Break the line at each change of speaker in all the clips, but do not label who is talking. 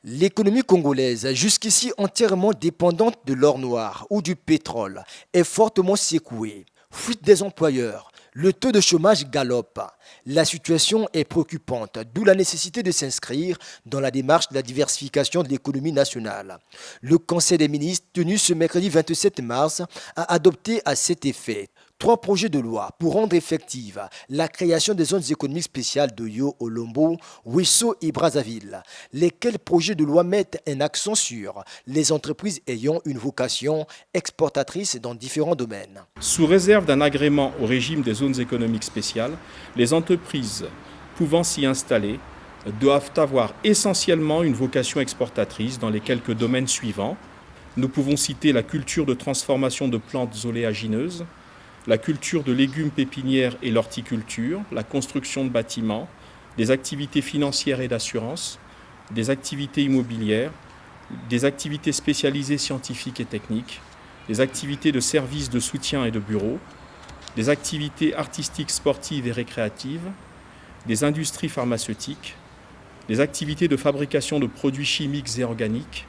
L'économie congolaise, jusqu'ici entièrement dépendante de l'or noir ou du pétrole, est fortement secouée. Fuite des employeurs, le taux de chômage galope. La situation est préoccupante, d'où la nécessité de s'inscrire dans la démarche de la diversification de l'économie nationale. Le Conseil des ministres, tenu ce mercredi 27 mars, a adopté à cet effet 3 projets de loi pour rendre effective la création des zones économiques spéciales de Yo, Olombo, Wesso et Brazzaville, lesquels projets de loi mettent un accent sur les entreprises ayant une vocation exportatrice dans différents domaines.
Sous réserve d'un agrément au régime des zones économiques spéciales, les entreprises pouvant s'y installer doivent avoir essentiellement une vocation exportatrice dans les quelques domaines suivants. Nous pouvons citer la culture de transformation de plantes oléagineuses, la culture de légumes pépinières et l'horticulture, la construction de bâtiments, des activités financières et d'assurance, des activités immobilières, des activités spécialisées scientifiques et techniques, des activités de services de soutien et de bureaux, des activités artistiques, sportives et récréatives, des industries pharmaceutiques, des activités de fabrication de produits chimiques et organiques,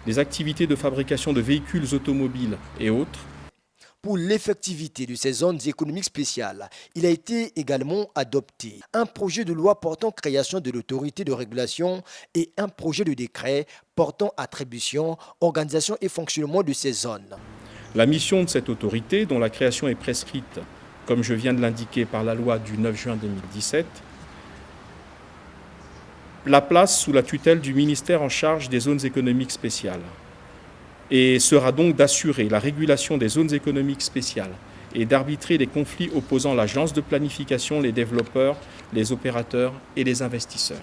des activités de fabrication de véhicules automobiles et autres.
Pour l'effectivité de ces zones économiques spéciales, il a été également adopté un projet de loi portant création de l'autorité de régulation et un projet de décret portant attribution, organisation et fonctionnement de ces zones.
La mission de cette autorité, dont la création est prescrite, comme je viens de l'indiquer, par la loi du 9 juin 2017, la place sous la tutelle du ministère en charge des zones économiques spéciales et sera donc d'assurer la régulation des zones économiques spéciales et d'arbitrer les conflits opposant l'agence de planification, les développeurs, les opérateurs et les investisseurs.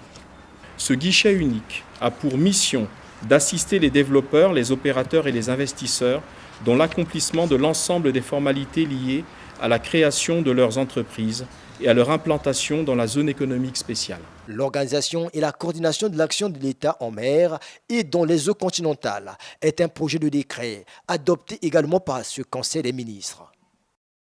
Ce guichet unique a pour mission d'assister les développeurs, les opérateurs et les investisseurs dans l'accomplissement de l'ensemble des formalités liées à la création de leurs entreprises et à leur implantation dans la zone économique spéciale.
L'organisation et la coordination de l'action de l'État en mer et dans les eaux continentales est un projet de décret adopté également par ce Conseil des ministres.